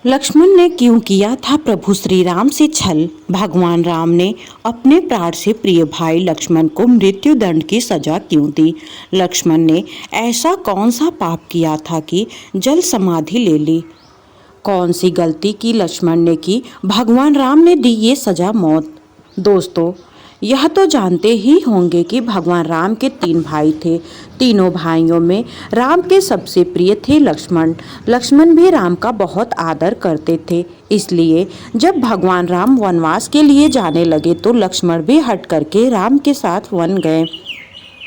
लक्ष्मण ने क्यों किया था प्रभु श्री राम से छल? भगवान राम ने अपने प्राण से प्रिय भाई लक्ष्मण को मृत्यु दंड की सजा क्यों दी? लक्ष्मण ने ऐसा कौन सा पाप किया था कि जल समाधि ले ली? कौन सी गलती की लक्ष्मण ने की भगवान राम ने दी ये सजा मौत? दोस्तों, यह तो जानते ही होंगे कि भगवान राम के 3 भाई थे। तीनों भाइयों में राम के सबसे प्रिय थे लक्ष्मण। लक्ष्मण भी राम का बहुत आदर करते थे। इसलिए जब भगवान राम वनवास के लिए जाने लगे तो लक्ष्मण भी हट करके राम के साथ वन गए।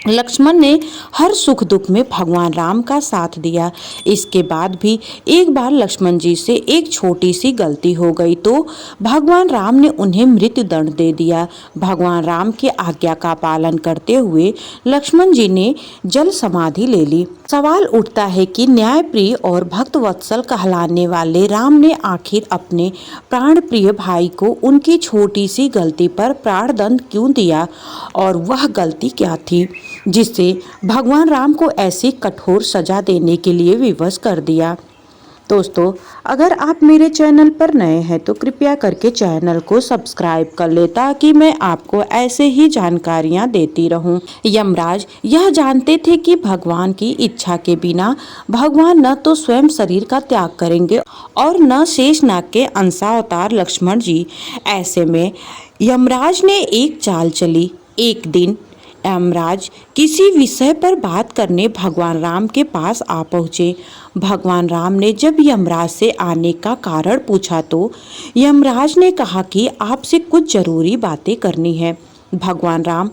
लक्ष्मण ने हर सुख दुख में भगवान राम का साथ दिया। इसके बाद भी एक बार लक्ष्मण जी से एक छोटी सी गलती हो गई तो भगवान राम ने उन्हें मृत्यु दंड दे दिया। भगवान राम की आज्ञा का पालन करते हुए लक्ष्मण जी ने जल समाधि ले ली। सवाल उठता है कि न्यायप्रिय और भक्त वत्सल कहलाने वाले राम ने आखिर अपने प्राण प्रिय भाई को उनकी छोटी सी गलती पर प्राण दंड क्यों दिया, और वह गलती क्या थी जिससे भगवान राम को ऐसी कठोर सजा देने के लिए विवश कर दिया। दोस्तों, अगर आप मेरे चैनल पर नए हैं तो कृपया करके चैनल को सब्सक्राइब कर ले ताकि मैं आपको ऐसे ही जानकारियां देती रहूं। यमराज यह जानते थे कि भगवान की इच्छा के बिना भगवान न तो स्वयं शरीर का त्याग करेंगे और न शेषनाग के अंशावतार लक्ष्मण जी। ऐसे में यमराज ने एक चाल चली। एक दिन यमराज किसी विषय पर बात करने भगवान राम के पास आ पहुँचे। भगवान राम ने जब यमराज से आने का कारण पूछा तो यमराज ने कहा कि आपसे कुछ जरूरी बातें करनी है। भगवान राम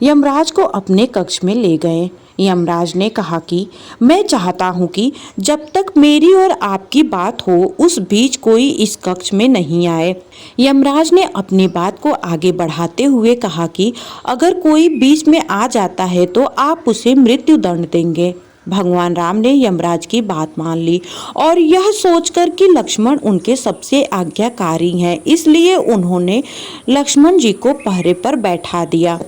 यमराज को अपने कक्ष में ले गए। यमराज ने कहा कि मैं चाहता हूं कि जब तक मेरी और आपकी बात हो उस बीच कोई इस कक्ष में नहीं आए। यमराज ने अपनी बात को आगे बढ़ाते हुए कहा कि अगर कोई बीच में आ जाता है तो आप उसे मृत्यु दंड देंगे। भगवान राम ने यमराज की बात मान ली और यह सोचकर कि लक्ष्मण उनके सबसे आज्ञाकारी हैं, इसलिए उन्होंने लक्ष्मण जी को पहरे पर बैठा दिया।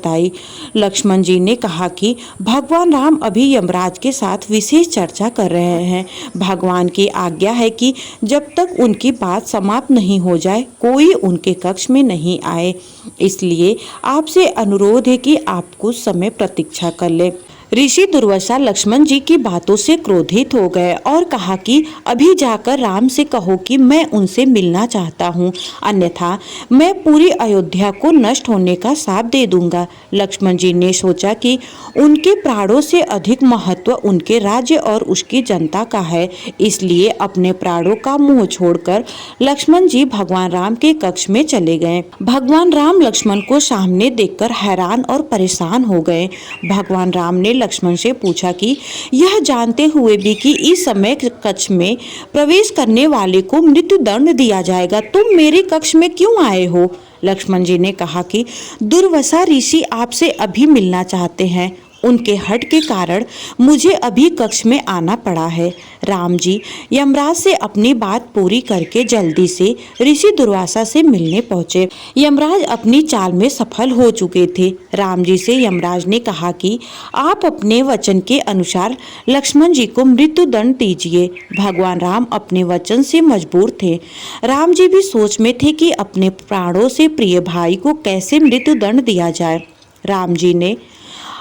लक्ष्मण जी ने कहा कि भगवान राम अभी यमराज के साथ विशेष चर्चा कर रहे हैं। भगवान की आज्ञा है कि जब तक उनकी बात समाप्त नहीं हो जाए कोई उनके कक्ष में नहीं आए, इसलिए आपसे अनुरोध है कि आप कुछ समय प्रतीक्षा कर ले। ऋषि दुर्वासा लक्ष्मण जी की बातों से क्रोधित हो गए और कहा कि अभी जाकर राम से कहो कि मैं उनसे मिलना चाहता हूँ, अन्यथा मैं पूरी अयोध्या को नष्ट होने का शाप दे दूंगा। लक्ष्मण जी ने सोचा कि उनके प्राणों से अधिक महत्व उनके राज्य और उसकी जनता का है, इसलिए अपने प्राणों का मुँह छोड़कर लक्ष्मण जी भगवान राम के कक्ष में चले गए। भगवान राम लक्ष्मण को सामने देखकर हैरान और परेशान हो गए। भगवान राम ने लक्ष्मण से पूछा कि यह जानते हुए भी कि इस समय कक्ष में प्रवेश करने वाले को मृत्यु दंड दिया जाएगा, तुम मेरे कक्ष में क्यों आए हो? लक्ष्मण जी ने कहा कि दुर्वासा ऋषि आपसे अभी मिलना चाहते हैं, उनके हट के कारण मुझे अभी कक्ष में आना पड़ा है। राम जी यमराज से अपनी बात पूरी करके जल्दी से ऋषि दुर्वासा से मिलने पहुंचे। यमराज अपनी चाल में सफल हो चुके थे। राम जी से यमराज ने कहा कि आप अपने वचन के अनुसार लक्ष्मण जी को मृत्यु दंड दीजिए। भगवान राम अपने वचन से मजबूर थे। राम जी भी सोच में थे कि अपने प्राणों से प्रिय भाई को कैसे मृत्यु दंड दिया जाए। राम जी ने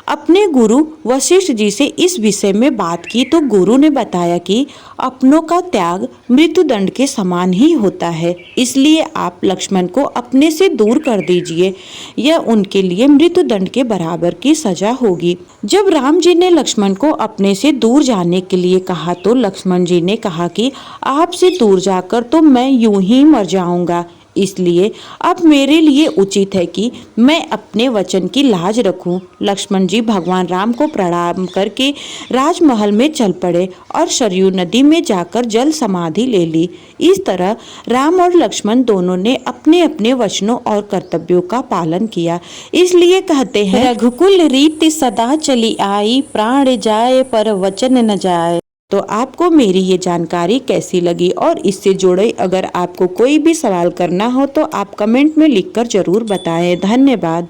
अपने गुरु वशिष्ठ जी से इस विषय में बात की तो गुरु ने बताया कि अपनों का त्याग मृत्यु दंड के समान ही होता है, इसलिए आप लक्ष्मण को अपने से दूर कर दीजिए, यह उनके लिए मृत्यु दंड के बराबर की सजा होगी। जब राम जी ने लक्ष्मण को अपने से दूर जाने के लिए कहा तो लक्ष्मण जी ने कहा कि आपसे दूर जाकर तो मैं यूं ही मर जाऊंगा, इसलिए अब मेरे लिए उचित है कि मैं अपने वचन की लाज रखूं। लक्ष्मण जी भगवान राम को प्रणाम करके राजमहल में चल पड़े और सरयू नदी में जाकर जल समाधि ले ली। इस तरह राम और लक्ष्मण दोनों ने अपने अपने वचनों और कर्तव्यों का पालन किया। इसलिए कहते हैं रघुकुल रीति सदा चली आई, प्राण जाए पर वचन न जाए। तो आपको मेरी ये जानकारी कैसी लगी और इससे जुड़े अगर आपको कोई भी सवाल करना हो तो आप कमेंट में लिखकर जरूर बताएं। धन्यवाद।